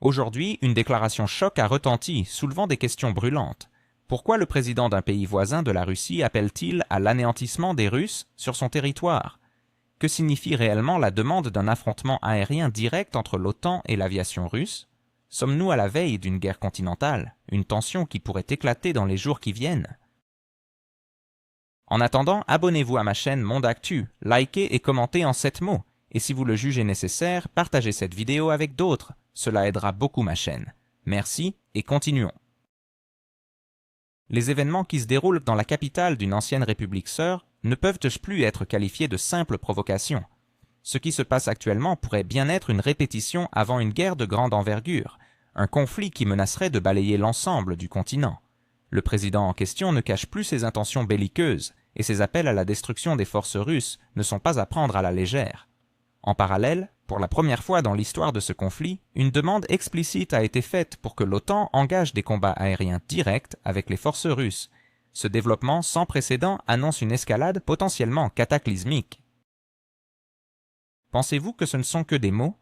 Aujourd'hui, une déclaration choc a retenti, soulevant des questions brûlantes. Pourquoi le président d'un pays voisin de la Russie appelle-t-il à l'anéantissement des Russes sur son territoire? Que signifie réellement la demande d'un affrontement aérien direct entre l'OTAN et l'aviation russe? Sommes-nous à la veille d'une guerre continentale, une tension qui pourrait éclater dans les jours qui viennent? En attendant, abonnez-vous à ma chaîne Monde Actu, likez et commentez en 7 mots. Et si vous le jugez nécessaire, partagez cette vidéo avec d'autres. Cela aidera beaucoup ma chaîne. Merci et continuons. Les événements qui se déroulent dans la capitale d'une ancienne république sœur ne peuvent plus être qualifiés de simples provocations. Ce qui se passe actuellement pourrait bien être une répétition avant une guerre de grande envergure, un conflit qui menacerait de balayer l'ensemble du continent. Le président en question ne cache plus ses intentions belliqueuses, et ses appels à la destruction des forces russes ne sont pas à prendre à la légère. En parallèle, pour la première fois dans l'histoire de ce conflit, une demande explicite a été faite pour que l'OTAN engage des combats aériens directs avec les forces russes. Ce développement sans précédent annonce une escalade potentiellement cataclysmique. Pensez-vous que ce ne sont que des mots?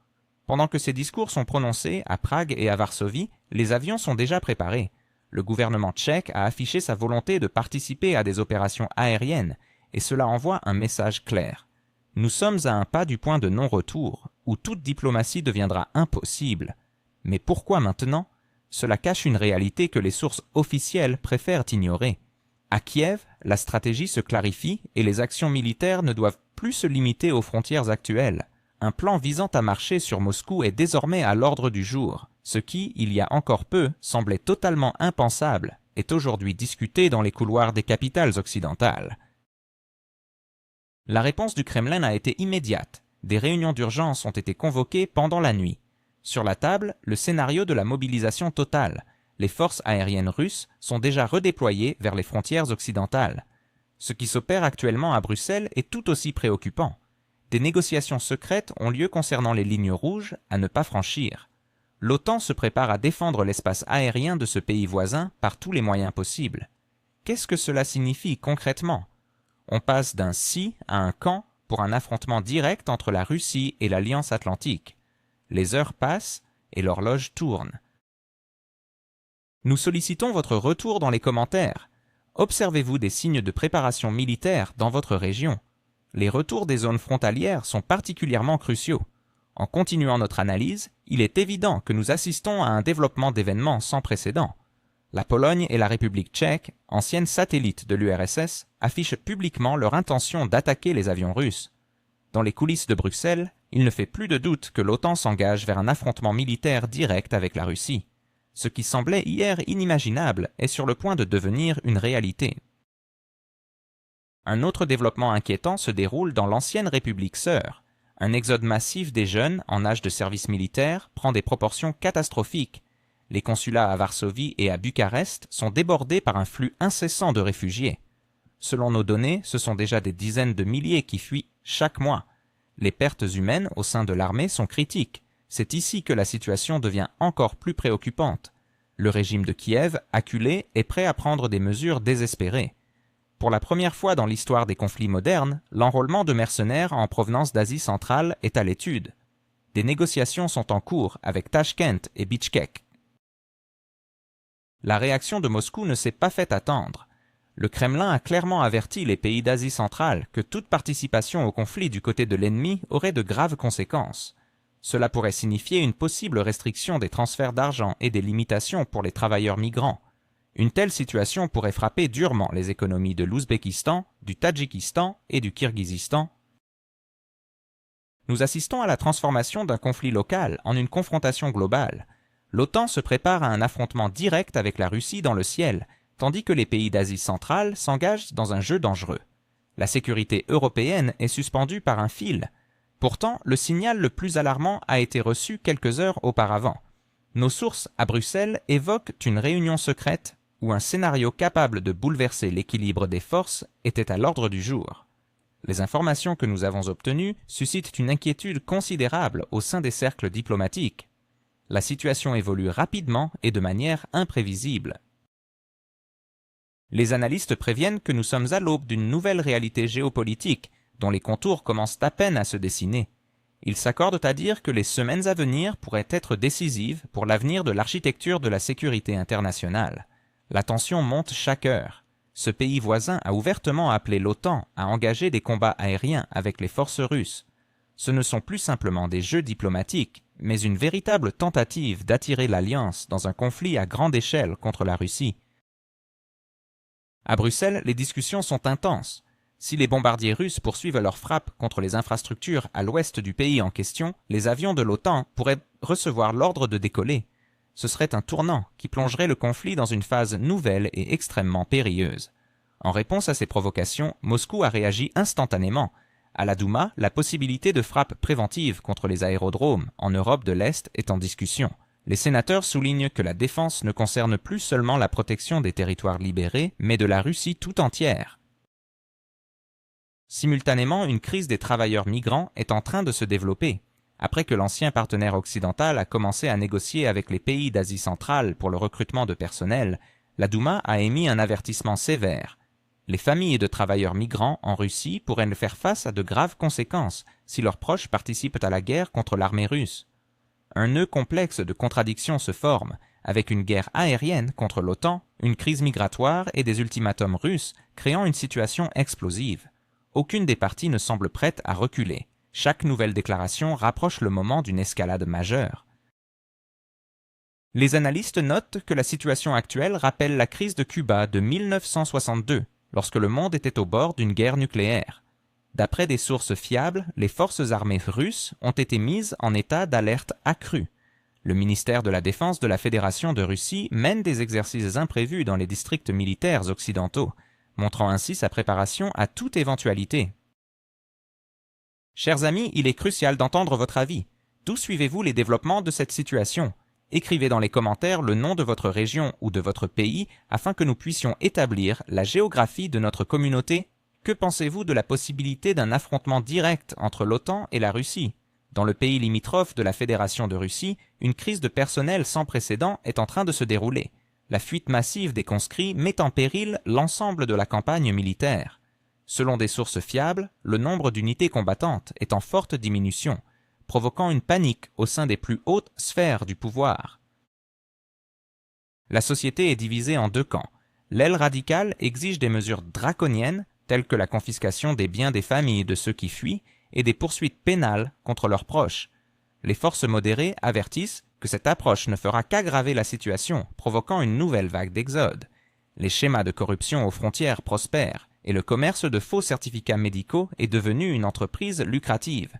Pendant que ces discours sont prononcés à Prague et à Varsovie, les avions sont déjà préparés. Le gouvernement tchèque a affiché sa volonté de participer à des opérations aériennes, et cela envoie un message clair. Nous sommes à un pas du point de non-retour, où toute diplomatie deviendra impossible. Mais pourquoi maintenant? Cela cache une réalité que les sources officielles préfèrent ignorer. À Kiev, la stratégie se clarifie et les actions militaires ne doivent plus se limiter aux frontières actuelles. Un plan visant à marcher sur Moscou est désormais à l'ordre du jour. Ce qui, il y a encore peu, semblait totalement impensable, est aujourd'hui discuté dans les couloirs des capitales occidentales. La réponse du Kremlin a été immédiate. Des réunions d'urgence ont été convoquées pendant la nuit. Sur la table, le scénario de la mobilisation totale. Les forces aériennes russes sont déjà redéployées vers les frontières occidentales. Ce qui s'opère actuellement à Bruxelles est tout aussi préoccupant. Des négociations secrètes ont lieu concernant les lignes rouges à ne pas franchir. L'OTAN se prépare à défendre l'espace aérien de ce pays voisin par tous les moyens possibles. Qu'est-ce que cela signifie concrètement? On passe d'un si à un quand pour un affrontement direct entre la Russie et l'Alliance Atlantique. Les heures passent et l'horloge tourne. Nous sollicitons votre retour dans les commentaires. Observez-vous des signes de préparation militaire dans votre région? Les retours des zones frontalières sont particulièrement cruciaux. En continuant notre analyse, il est évident que nous assistons à un développement d'événements sans précédent. La Pologne et la République tchèque, anciennes satellites de l'URSS, affichent publiquement leur intention d'attaquer les avions russes. Dans les coulisses de Bruxelles, il ne fait plus de doute que l'OTAN s'engage vers un affrontement militaire direct avec la Russie. Ce qui semblait hier inimaginable est sur le point de devenir une réalité. Un autre développement inquiétant se déroule dans l'ancienne République sœur. Un exode massif des jeunes en âge de service militaire prend des proportions catastrophiques. Les consulats à Varsovie et à Bucarest sont débordés par un flux incessant de réfugiés. Selon nos données, ce sont déjà des dizaines de milliers qui fuient chaque mois. Les pertes humaines au sein de l'armée sont critiques. C'est ici que la situation devient encore plus préoccupante. Le régime de Kiev, acculé, est prêt à prendre des mesures désespérées. Pour la première fois dans l'histoire des conflits modernes, l'enrôlement de mercenaires en provenance d'Asie centrale est à l'étude. Des négociations sont en cours avec Tachkent et Bichkek. La réaction de Moscou ne s'est pas fait attendre. Le Kremlin a clairement averti les pays d'Asie centrale que toute participation au conflit du côté de l'ennemi aurait de graves conséquences. Cela pourrait signifier une possible restriction des transferts d'argent et des limitations pour les travailleurs migrants. Une telle situation pourrait frapper durement les économies de l'Ouzbékistan, du Tadjikistan et du Kirghizistan. Nous assistons à la transformation d'un conflit local en une confrontation globale. L'OTAN se prépare à un affrontement direct avec la Russie dans le ciel, tandis que les pays d'Asie centrale s'engagent dans un jeu dangereux. La sécurité européenne est suspendue par un fil. Pourtant, le signal le plus alarmant a été reçu quelques heures auparavant. Nos sources à Bruxelles évoquent une réunion secrète où un scénario capable de bouleverser l'équilibre des forces était à l'ordre du jour. Les informations que nous avons obtenues suscitent une inquiétude considérable au sein des cercles diplomatiques. La situation évolue rapidement et de manière imprévisible. Les analystes préviennent que nous sommes à l'aube d'une nouvelle réalité géopolitique dont les contours commencent à peine à se dessiner. Ils s'accordent à dire que les semaines à venir pourraient être décisives pour l'avenir de l'architecture de la sécurité internationale. La tension monte chaque heure. Ce pays voisin a ouvertement appelé l'OTAN à engager des combats aériens avec les forces russes. Ce ne sont plus simplement des jeux diplomatiques, mais une véritable tentative d'attirer l'Alliance dans un conflit à grande échelle contre la Russie. À Bruxelles, les discussions sont intenses. Si les bombardiers russes poursuivent leurs frappes contre les infrastructures à l'ouest du pays en question, les avions de l'OTAN pourraient recevoir l'ordre de décoller. Ce serait un tournant qui plongerait le conflit dans une phase nouvelle et extrêmement périlleuse. En réponse à ces provocations, Moscou a réagi instantanément. À la Douma, la possibilité de frappes préventives contre les aérodromes en Europe de l'Est est en discussion. Les sénateurs soulignent que la défense ne concerne plus seulement la protection des territoires libérés, mais de la Russie tout entière. Simultanément, une crise des travailleurs migrants est en train de se développer. Après que l'ancien partenaire occidental a commencé à négocier avec les pays d'Asie centrale pour le recrutement de personnel, la Douma a émis un avertissement sévère. Les familles de travailleurs migrants en Russie pourraient faire face à de graves conséquences si leurs proches participent à la guerre contre l'armée russe. Un nœud complexe de contradictions se forme, avec une guerre aérienne contre l'OTAN, une crise migratoire et des ultimatums russes créant une situation explosive. Aucune des parties ne semble prête à reculer. Chaque nouvelle déclaration rapproche le moment d'une escalade majeure. Les analystes notent que la situation actuelle rappelle la crise de Cuba de 1962, lorsque le monde était au bord d'une guerre nucléaire. D'après des sources fiables, les forces armées russes ont été mises en état d'alerte accrue. Le ministère de la Défense de la Fédération de Russie mène des exercices imprévus dans les districts militaires occidentaux, montrant ainsi sa préparation à toute éventualité. Chers amis, il est crucial d'entendre votre avis. D'où suivez-vous les développements de cette situation? Écrivez dans les commentaires le nom de votre région ou de votre pays afin que nous puissions établir la géographie de notre communauté. Que pensez-vous de la possibilité d'un affrontement direct entre l'OTAN et la Russie? Dans le pays limitrophe de la Fédération de Russie, une crise de personnel sans précédent est en train de se dérouler. La fuite massive des conscrits met en péril l'ensemble de la campagne militaire. Selon des sources fiables, le nombre d'unités combattantes est en forte diminution, provoquant une panique au sein des plus hautes sphères du pouvoir. La société est divisée en deux camps. L'aile radicale exige des mesures draconiennes, telles que la confiscation des biens des familles de ceux qui fuient et des poursuites pénales contre leurs proches. Les forces modérées avertissent que cette approche ne fera qu'aggraver la situation, provoquant une nouvelle vague d'exode. Les schémas de corruption aux frontières prospèrent et le commerce de faux certificats médicaux est devenu une entreprise lucrative.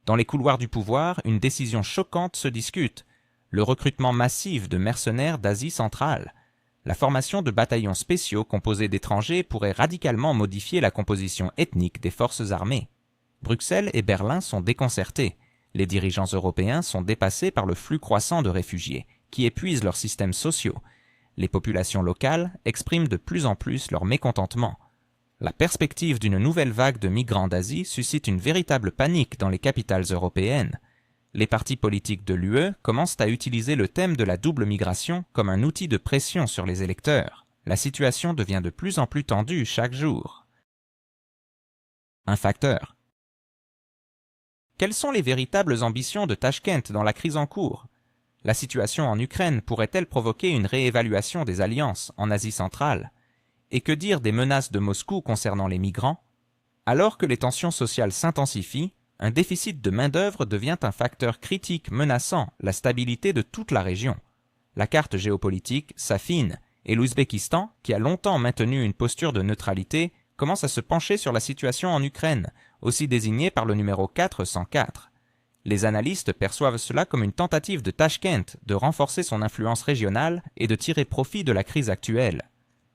Dans les couloirs du pouvoir, une décision choquante se discute, le recrutement massif de mercenaires d'Asie centrale. La formation de bataillons spéciaux composés d'étrangers pourrait radicalement modifier la composition ethnique des forces armées. Bruxelles et Berlin sont déconcertés. Les dirigeants européens sont dépassés par le flux croissant de réfugiés, qui épuisent leurs systèmes sociaux. Les populations locales expriment de plus en plus leur mécontentement. La perspective d'une nouvelle vague de migrants d'Asie suscite une véritable panique dans les capitales européennes. Les partis politiques de l'UE commencent à utiliser le thème de la double migration comme un outil de pression sur les électeurs. La situation devient de plus en plus tendue chaque jour. Un facteur. Quelles sont les véritables ambitions de Tachkent dans la crise en cours? La situation en Ukraine pourrait-elle provoquer une réévaluation des alliances en Asie centrale? Et que dire des menaces de Moscou concernant les migrants? Alors que les tensions sociales s'intensifient, un déficit de main-d'œuvre devient un facteur critique menaçant la stabilité de toute la région. La carte géopolitique s'affine et l'Ouzbékistan, qui a longtemps maintenu une posture de neutralité, commence à se pencher sur la situation en Ukraine, aussi désignée par le numéro 404. Les analystes perçoivent cela comme une tentative de Tachkent de renforcer son influence régionale et de tirer profit de la crise actuelle.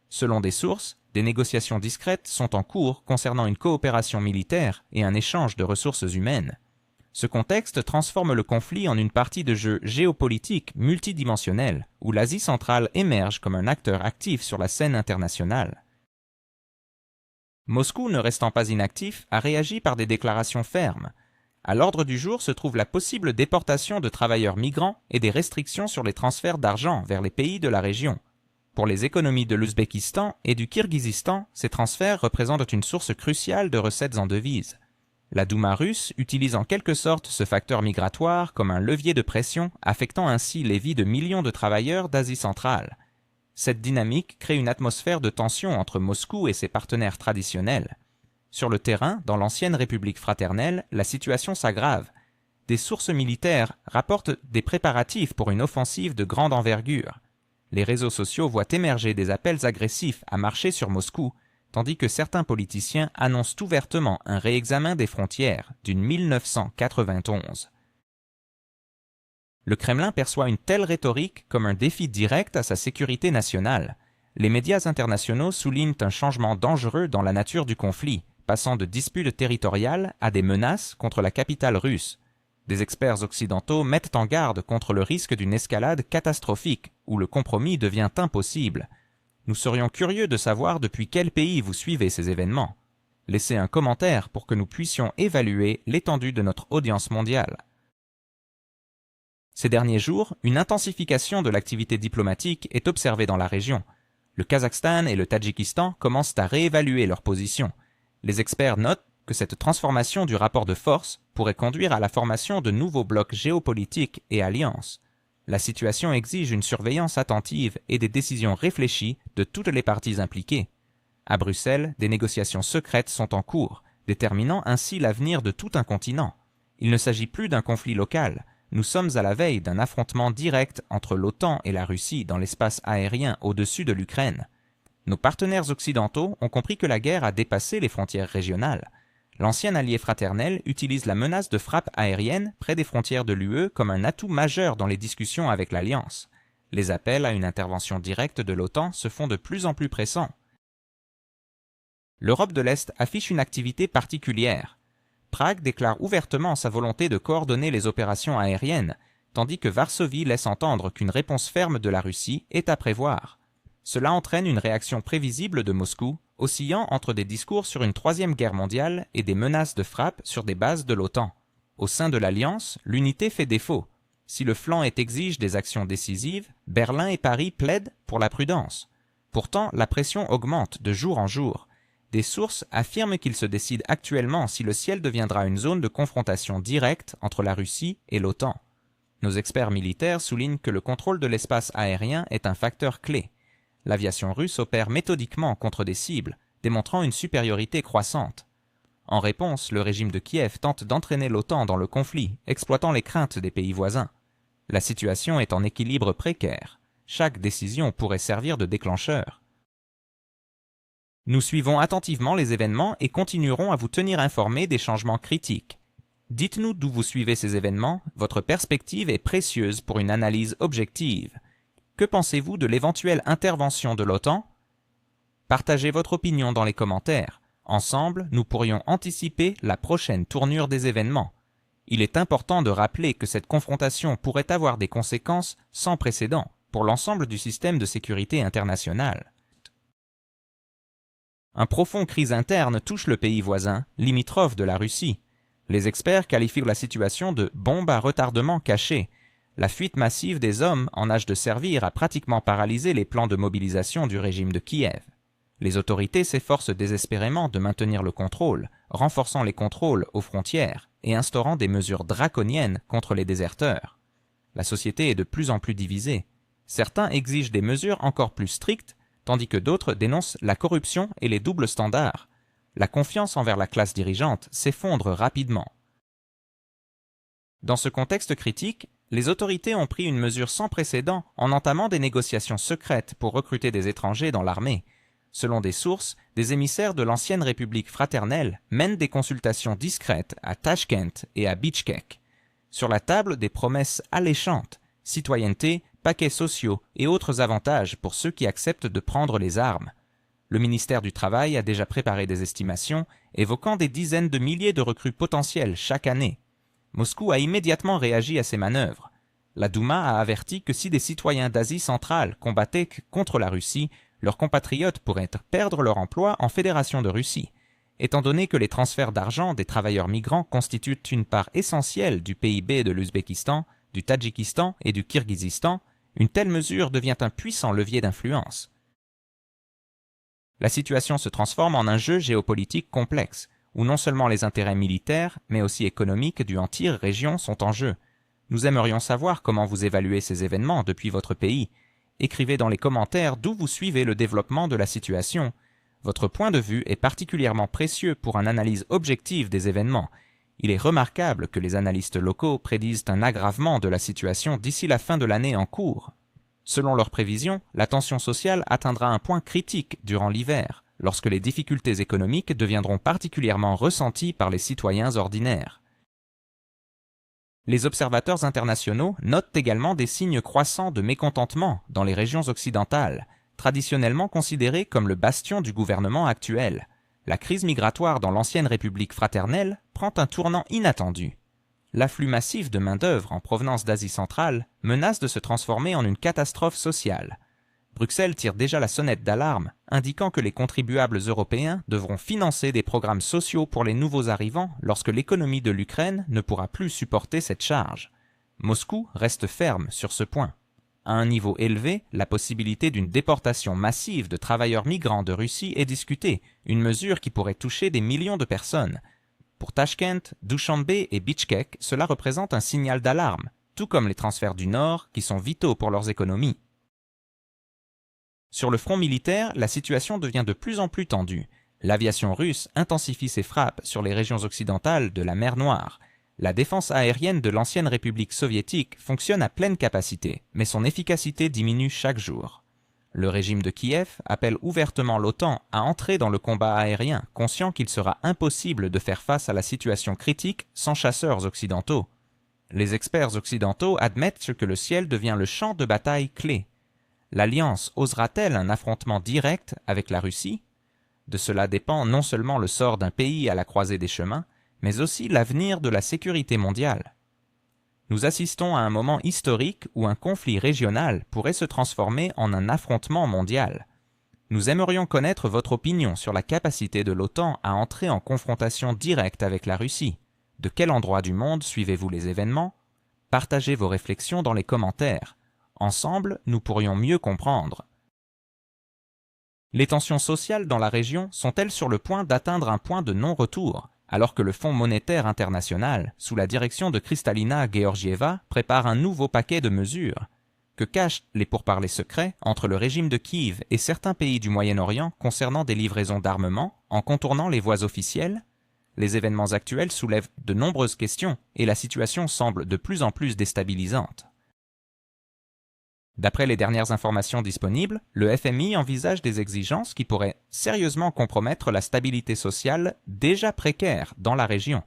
Selon des sources, des négociations discrètes sont en cours concernant une coopération militaire et un échange de ressources humaines. Ce contexte transforme le conflit en une partie de jeu géopolitique multidimensionnelle, où l'Asie centrale émerge comme un acteur actif sur la scène internationale. Moscou, ne restant pas inactif, a réagi par des déclarations fermes. À l'ordre du jour se trouve la possible déportation de travailleurs migrants et des restrictions sur les transferts d'argent vers les pays de la région. Pour les économies de l'Ouzbékistan et du Kirghizistan, ces transferts représentent une source cruciale de recettes en devises. La Douma russe utilise en quelque sorte ce facteur migratoire comme un levier de pression, affectant ainsi les vies de millions de travailleurs d'Asie centrale. Cette dynamique crée une atmosphère de tension entre Moscou et ses partenaires traditionnels. Sur le terrain, dans l'ancienne République fraternelle, la situation s'aggrave. Des sources militaires rapportent des préparatifs pour une offensive de grande envergure. Les réseaux sociaux voient émerger des appels agressifs à marcher sur Moscou, tandis que certains politiciens annoncent ouvertement un réexamen des frontières d'une 1991. Le Kremlin perçoit une telle rhétorique comme un défi direct à sa sécurité nationale. Les médias internationaux soulignent un changement dangereux dans la nature du conflit, passant de disputes territoriales à des menaces contre la capitale russe. Des experts occidentaux mettent en garde contre le risque d'une escalade catastrophique où le compromis devient impossible. Nous serions curieux de savoir depuis quel pays vous suivez ces événements. Laissez un commentaire pour que nous puissions évaluer l'étendue de notre audience mondiale. Ces derniers jours, une intensification de l'activité diplomatique est observée dans la région. Le Kazakhstan et le Tadjikistan commencent à réévaluer leur position. Les experts notent que cette transformation du rapport de force pourrait conduire à la formation de nouveaux blocs géopolitiques et alliances. La situation exige une surveillance attentive et des décisions réfléchies de toutes les parties impliquées. À Bruxelles, des négociations secrètes sont en cours, déterminant ainsi l'avenir de tout un continent. Il ne s'agit plus d'un conflit local. Nous sommes à la veille d'un affrontement direct entre l'OTAN et la Russie dans l'espace aérien au-dessus de l'Ukraine. Nos partenaires occidentaux ont compris que la guerre a dépassé les frontières régionales. L'ancien allié fraternel utilise la menace de frappe aérienne près des frontières de l'UE comme un atout majeur dans les discussions avec l'Alliance. Les appels à une intervention directe de l'OTAN se font de plus en plus pressants. L'Europe de l'Est affiche une activité particulière. Prague déclare ouvertement sa volonté de coordonner les opérations aériennes, tandis que Varsovie laisse entendre qu'une réponse ferme de la Russie est à prévoir. Cela entraîne une réaction prévisible de Moscou, oscillant entre des discours sur une troisième guerre mondiale et des menaces de frappe sur des bases de l'OTAN. Au sein de l'Alliance, l'unité fait défaut. Si le flanc est exige des actions décisives, Berlin et Paris plaident pour la prudence. Pourtant, la pression augmente de jour en jour. Des sources affirment qu'il se décide actuellement si le ciel deviendra une zone de confrontation directe entre la Russie et l'OTAN. Nos experts militaires soulignent que le contrôle de l'espace aérien est un facteur clé. L'aviation russe opère méthodiquement contre des cibles, démontrant une supériorité croissante. En réponse, le régime de Kiev tente d'entraîner l'OTAN dans le conflit, exploitant les craintes des pays voisins. La situation est en équilibre précaire. Chaque décision pourrait servir de déclencheur. Nous suivons attentivement les événements et continuerons à vous tenir informés des changements critiques. Dites-nous d'où vous suivez ces événements, votre perspective est précieuse pour une analyse objective. Que pensez-vous de l'éventuelle intervention de l'OTAN? Partagez votre opinion dans les commentaires. Ensemble, nous pourrions anticiper la prochaine tournure des événements. Il est important de rappeler que cette confrontation pourrait avoir des conséquences sans précédent pour l'ensemble du système de sécurité international. Un profond crise interne touche le pays voisin, limitrophe de la Russie. Les experts qualifient la situation de « bombe à retardement caché ». La fuite massive des hommes en âge de servir a pratiquement paralysé les plans de mobilisation du régime de Kiev. Les autorités s'efforcent désespérément de maintenir le contrôle, renforçant les contrôles aux frontières et instaurant des mesures draconiennes contre les déserteurs. La société est de plus en plus divisée. Certains exigent des mesures encore plus strictes, tandis que d'autres dénoncent la corruption et les doubles standards. La confiance envers la classe dirigeante s'effondre rapidement. Dans ce contexte critique, les autorités ont pris une mesure sans précédent en entamant des négociations secrètes pour recruter des étrangers dans l'armée. Selon des sources, des émissaires de l'ancienne République fraternelle mènent des consultations discrètes à Tachkent et à Bichkek. Sur la table, des promesses alléchantes, citoyenneté, paquets sociaux et autres avantages pour ceux qui acceptent de prendre les armes. Le ministère du Travail a déjà préparé des estimations évoquant des dizaines de milliers de recrues potentielles chaque année. Moscou a immédiatement réagi à ces manœuvres. La Douma a averti que si des citoyens d'Asie centrale combattaient contre la Russie, leurs compatriotes pourraient perdre leur emploi en Fédération de Russie. Étant donné que les transferts d'argent des travailleurs migrants constituent une part essentielle du PIB de l'Ouzbékistan, du Tadjikistan et du Kirghizistan, une telle mesure devient un puissant levier d'influence. La situation se transforme en un jeu géopolitique complexe. où non seulement les intérêts militaires, mais aussi économiques du entière région sont en jeu. Nous aimerions savoir comment vous évaluez ces événements depuis votre pays. Écrivez dans les commentaires d'où vous suivez le développement de la situation. Votre point de vue est particulièrement précieux pour une analyse objective des événements. Il est remarquable que les analystes locaux prédisent un aggravement de la situation d'ici la fin de l'année en cours. Selon leurs prévisions, la tension sociale atteindra un point critique durant l'hiver, lorsque les difficultés économiques deviendront particulièrement ressenties par les citoyens ordinaires. Les observateurs internationaux notent également des signes croissants de mécontentement dans les régions occidentales, traditionnellement considérées comme le bastion du gouvernement actuel. La crise migratoire dans l'ancienne République fraternelle prend un tournant inattendu. L'afflux massif de main-d'œuvre en provenance d'Asie centrale menace de se transformer en une catastrophe sociale. Bruxelles tire déjà la sonnette d'alarme, indiquant que les contribuables européens devront financer des programmes sociaux pour les nouveaux arrivants lorsque l'économie de l'Ukraine ne pourra plus supporter cette charge. Moscou reste ferme sur ce point. À un niveau élevé, la possibilité d'une déportation massive de travailleurs migrants de Russie est discutée, une mesure qui pourrait toucher des millions de personnes. Pour Tachkent, Dushanbe et Bichkek, cela représente un signal d'alarme, tout comme les transferts du Nord qui sont vitaux pour leurs économies. Sur le front militaire, la situation devient de plus en plus tendue. L'aviation russe intensifie ses frappes sur les régions occidentales de la mer Noire. La défense aérienne de l'ancienne République soviétique fonctionne à pleine capacité, mais son efficacité diminue chaque jour. Le régime de Kiev appelle ouvertement l'OTAN à entrer dans le combat aérien, conscient qu'il sera impossible de faire face à la situation critique sans chasseurs occidentaux. Les experts occidentaux admettent que le ciel devient le champ de bataille clé. L'Alliance osera-t-elle un affrontement direct avec la Russie? De cela dépend non seulement le sort d'un pays à la croisée des chemins, mais aussi l'avenir de la sécurité mondiale. Nous assistons à un moment historique où un conflit régional pourrait se transformer en un affrontement mondial. Nous aimerions connaître votre opinion sur la capacité de l'OTAN à entrer en confrontation directe avec la Russie. De quel endroit du monde suivez-vous les événements? Partagez vos réflexions dans les commentaires. Ensemble, nous pourrions mieux comprendre. Les tensions sociales dans la région sont-elles sur le point d'atteindre un point de non-retour, alors que le Fonds monétaire international, sous la direction de Kristalina Georgieva, prépare un nouveau paquet de mesures? Que cachent les pourparlers secrets entre le régime de Kiev et certains pays du Moyen-Orient concernant des livraisons d'armement, en contournant les voies officielles? Les événements actuels soulèvent de nombreuses questions et la situation semble de plus en plus déstabilisante. D'après les dernières informations disponibles, le FMI envisage des exigences qui pourraient sérieusement compromettre la stabilité sociale déjà précaire dans la région.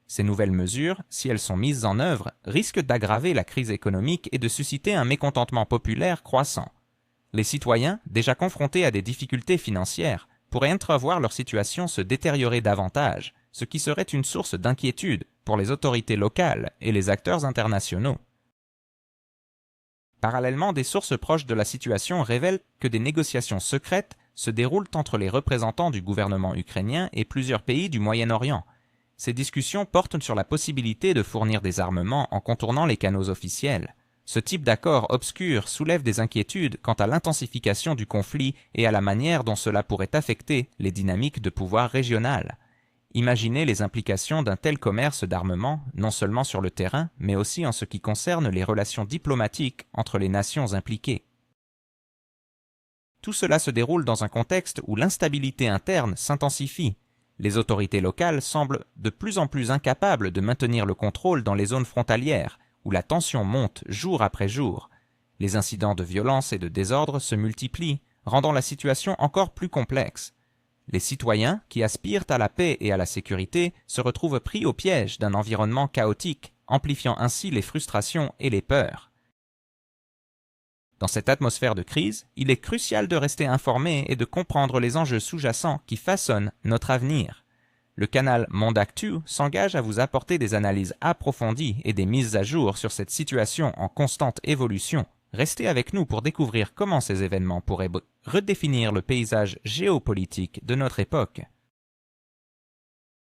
Ces nouvelles mesures, si elles sont mises en œuvre, risquent d'aggraver la crise économique et de susciter un mécontentement populaire croissant. Les citoyens, déjà confrontés à des difficultés financières, pourraient entrevoir leur situation se détériorer davantage, ce qui serait une source d'inquiétude pour les autorités locales et les acteurs internationaux. Parallèlement, des sources proches de la situation révèlent que des négociations secrètes se déroulent entre les représentants du gouvernement ukrainien et plusieurs pays du Moyen-Orient. Ces discussions portent sur la possibilité de fournir des armements en contournant les canaux officiels. Ce type d'accord obscur soulève des inquiétudes quant à l'intensification du conflit et à la manière dont cela pourrait affecter les dynamiques de pouvoir régionales. Imaginez les implications d'un tel commerce d'armement, non seulement sur le terrain, mais aussi en ce qui concerne les relations diplomatiques entre les nations impliquées. Tout cela se déroule dans un contexte où l'instabilité interne s'intensifie. Les autorités locales semblent de plus en plus incapables de maintenir le contrôle dans les zones frontalières, où la tension monte jour après jour. Les incidents de violence et de désordre se multiplient, rendant la situation encore plus complexe. Les citoyens, qui aspirent à la paix et à la sécurité, se retrouvent pris au piège d'un environnement chaotique, amplifiant ainsi les frustrations et les peurs. Dans cette atmosphère de crise, il est crucial de rester informé et de comprendre les enjeux sous-jacents qui façonnent notre avenir. Le canal Mondactu s'engage à vous apporter des analyses approfondies et des mises à jour sur cette situation en constante évolution. Restez avec nous pour découvrir comment ces événements pourraient redéfinir le paysage géopolitique de notre époque.